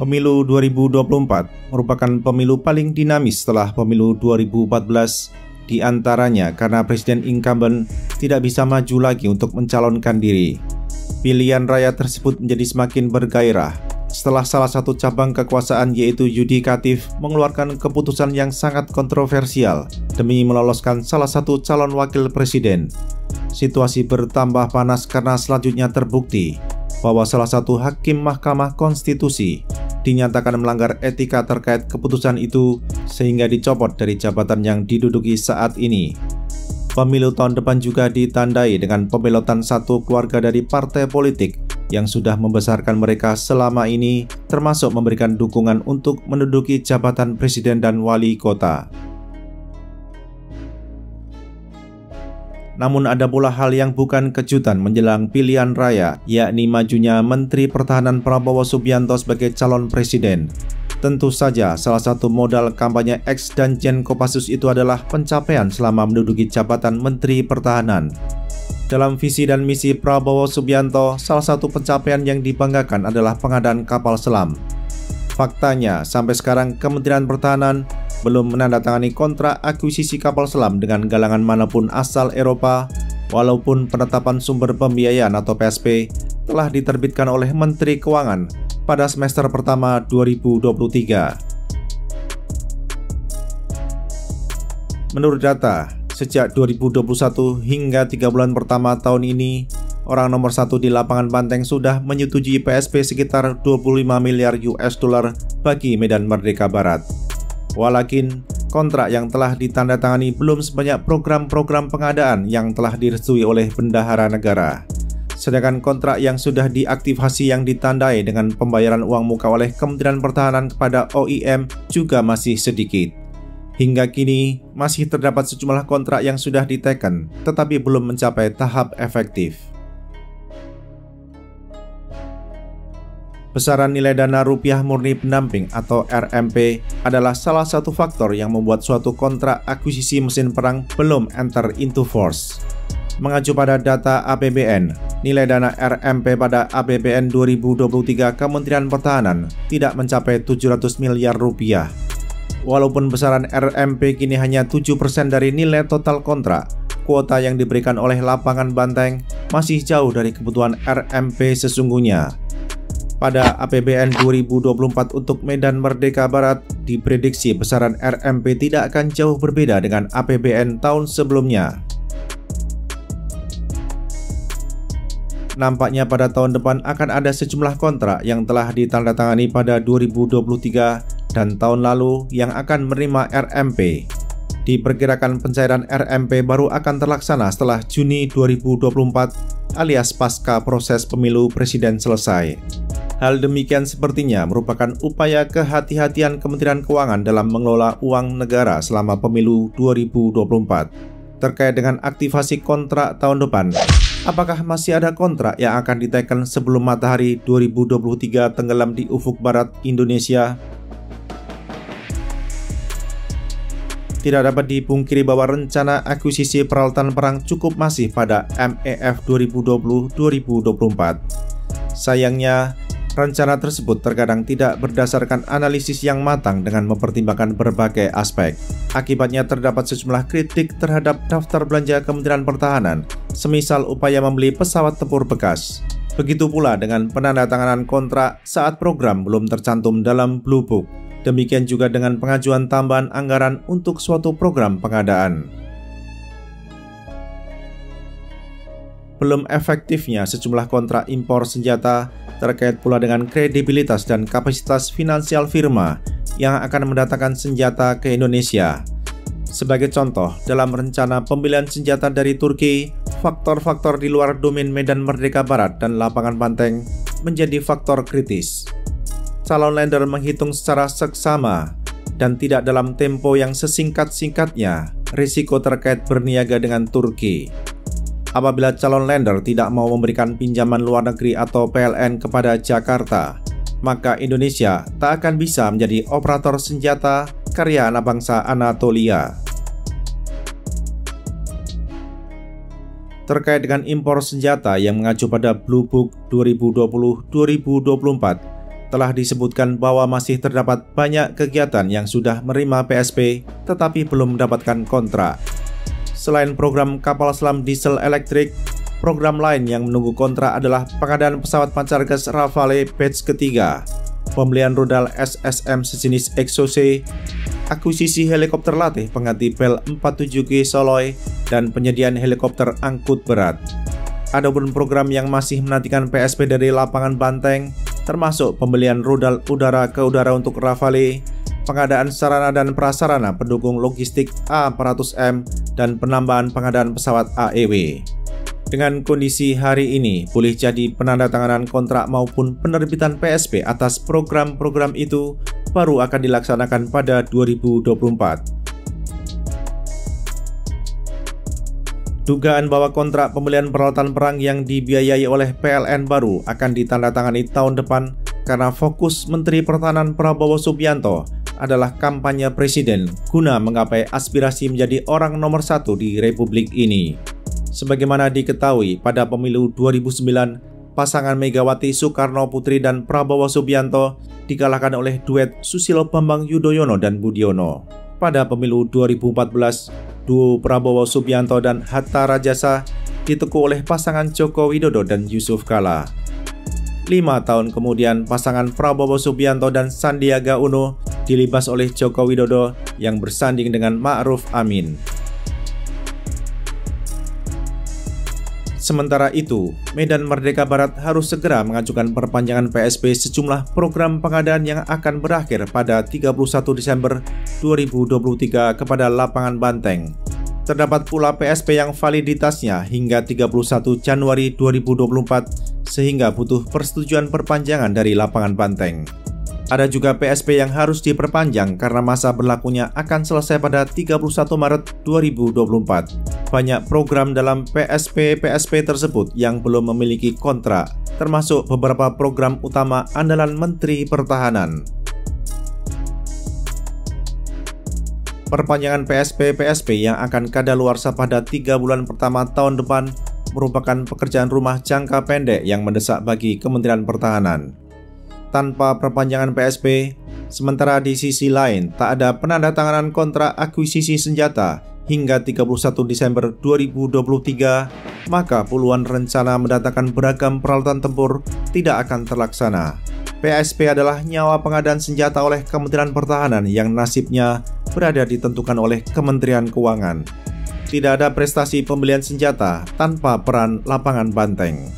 Pemilu 2024 merupakan pemilu paling dinamis setelah pemilu 2014, di antaranya karena presiden incumbent tidak bisa maju lagi untuk mencalonkan diri. Pilihan raya tersebut menjadi semakin bergairah setelah salah satu cabang kekuasaan yaitu yudikatif mengeluarkan keputusan yang sangat kontroversial demi meloloskan salah satu calon wakil presiden. Situasi bertambah panas karena selanjutnya terbukti bahwa salah satu hakim Mahkamah Konstitusi dinyatakan melanggar etika terkait keputusan itu sehingga dicopot dari jabatan yang diduduki saat ini. Pemilu tahun depan juga ditandai dengan pembelotan satu keluarga dari partai politik yang sudah membesarkan mereka selama ini, termasuk memberikan dukungan untuk menduduki jabatan presiden dan wali kota. Namun ada pula hal yang bukan kejutan menjelang pilihan raya, yakni majunya Menteri Pertahanan Prabowo Subianto sebagai calon presiden. Tentu saja salah satu modal kampanye X dan Gen Kopassus itu adalah pencapaian selama menduduki jabatan Menteri Pertahanan. Dalam visi dan misi Prabowo Subianto, salah satu pencapaian yang dibanggakan adalah pengadaan kapal selam. Faktanya, sampai sekarang Kementerian Pertahanan belum menandatangani kontrak akuisisi kapal selam dengan galangan manapun asal Eropa, walaupun penetapan sumber pembiayaan atau PSP telah diterbitkan oleh Menteri Keuangan pada semester pertama 2023. Menurut data, sejak 2021 hingga 3 bulan pertama tahun ini, orang nomor satu di lapangan banteng sudah menyetujui PSP sekitar 25 miliar US dollar bagi Medan Merdeka Barat. Walakin, kontrak yang telah ditandatangani belum sebanyak program-program pengadaan yang telah direstui oleh bendahara negara. Sedangkan kontrak yang sudah diaktifasi yang ditandai dengan pembayaran uang muka oleh Kementerian Pertahanan kepada OEM juga masih sedikit. Hingga kini, masih terdapat sejumlah kontrak yang sudah diteken, tetapi belum mencapai tahap efektif. Besaran nilai dana rupiah murni pendamping atau RMP adalah salah satu faktor yang membuat suatu kontrak akuisisi mesin perang belum enter into force. Mengacu pada data APBN, nilai dana RMP pada APBN 2023 Kementerian Pertahanan tidak mencapai 700 miliar rupiah. Walaupun besaran RMP kini hanya 7% dari nilai total kontrak, kuota yang diberikan oleh lapangan banteng masih jauh dari kebutuhan RMP sesungguhnya. Pada APBN 2024 untuk Medan Merdeka Barat, diprediksi besaran RMP tidak akan jauh berbeda dengan APBN tahun sebelumnya. Nampaknya pada tahun depan akan ada sejumlah kontrak yang telah ditandatangani pada 2023 dan tahun lalu yang akan menerima RMP. Diperkirakan pencairan RMP baru akan terlaksana setelah Juni 2024 alias pasca proses pemilu presiden selesai. Hal demikian sepertinya merupakan upaya kehati-hatian Kementerian Keuangan dalam mengelola uang negara selama pemilu 2024. Terkait dengan aktivasi kontrak tahun depan, apakah masih ada kontrak yang akan diteken sebelum matahari 2023 tenggelam di ufuk barat Indonesia? Tidak dapat dipungkiri bahwa rencana akuisisi peralatan perang cukup masif pada MEF 2020-2024. Sayangnya, rencana tersebut terkadang tidak berdasarkan analisis yang matang dengan mempertimbangkan berbagai aspek. Akibatnya terdapat sejumlah kritik terhadap daftar belanja Kementerian Pertahanan, semisal upaya membeli pesawat tempur bekas. Begitu pula dengan penandatanganan kontrak saat program belum tercantum dalam Blue Book. Demikian juga dengan pengajuan tambahan anggaran untuk suatu program pengadaan. Belum efektifnya sejumlah kontrak impor senjata terkait pula dengan kredibilitas dan kapasitas finansial firma yang akan mendatangkan senjata ke Indonesia. Sebagai contoh, dalam rencana pembelian senjata dari Turki, faktor-faktor di luar domain Medan Merdeka Barat dan lapangan banteng menjadi faktor kritis. Calon lender menghitung secara seksama dan tidak dalam tempo yang sesingkat-singkatnya risiko terkait berniaga dengan Turki. Apabila calon lender tidak mau memberikan pinjaman luar negeri atau PLN kepada Jakarta, maka Indonesia tak akan bisa menjadi operator senjata karya anak bangsa Anatolia. Terkait dengan impor senjata yang mengacu pada Blue Book 2020-2024, telah disebutkan bahwa masih terdapat banyak kegiatan yang sudah menerima PSP tetapi belum mendapatkan kontrak. Selain program kapal selam diesel elektrik, program lain yang menunggu kontrak adalah pengadaan pesawat pancargas Rafale batch ketiga, pembelian rudal SSM sejenis Exocet, akuisisi helikopter latih pengganti Bell 47G Soloi, dan penyediaan helikopter angkut berat. Adapun program yang masih menantikan PSP dari lapangan Banteng, termasuk pembelian rudal udara ke udara untuk Rafale, pengadaan sarana dan prasarana pendukung logistik A400M, dan penambahan pengadaan pesawat AEW. Dengan kondisi hari ini, boleh jadi penandatanganan kontrak maupun penerbitan PSP atas program-program itu baru akan dilaksanakan pada 2024. Dugaan bahwa kontrak pembelian peralatan perang yang dibiayai oleh PLN baru akan ditandatangani tahun depan karena fokus Menteri Pertahanan Prabowo Subianto adalah kampanye presiden guna menggapai aspirasi menjadi orang nomor 1 di Republik ini. Sebagaimana diketahui, pada pemilu 2009, pasangan Megawati Soekarno Putri dan Prabowo Subianto dikalahkan oleh duet Susilo Bambang Yudhoyono dan Budiono. Pada pemilu 2014, duo Prabowo Subianto dan Hatta Rajasa ditekuk oleh pasangan Joko Widodo dan Yusuf Kala. 5 tahun kemudian, pasangan Prabowo Subianto dan Sandiaga Uno dilibas oleh Joko Widodo yang bersanding dengan Ma'ruf Amin. Sementara itu, Medan Merdeka Barat harus segera mengajukan perpanjangan PSP sejumlah program pengadaan yang akan berakhir pada 31 Desember 2023 kepada lapangan Banteng. Terdapat pula PSP yang validitasnya hingga 31 Januari 2024 sehingga butuh persetujuan perpanjangan dari lapangan Banteng. Ada juga PSP yang harus diperpanjang karena masa berlakunya akan selesai pada 31 Maret 2024. Banyak program dalam PSP tersebut yang belum memiliki kontrak, termasuk beberapa program utama andalan Menteri Pertahanan. Perpanjangan PSP yang akan kadaluarsa pada 3 bulan pertama tahun depan merupakan pekerjaan rumah jangka pendek yang mendesak bagi Kementerian Pertahanan. Tanpa perpanjangan PSP, sementara di sisi lain tak ada penandatanganan kontrak akuisisi senjata hingga 31 Desember 2023, maka puluhan rencana mendatangkan beragam peralatan tempur tidak akan terlaksana. PSP adalah nyawa pengadaan senjata oleh Kementerian Pertahanan yang nasibnya berada ditentukan oleh Kementerian Keuangan. Tidak ada prestasi pembelian senjata tanpa peran lapangan Banteng.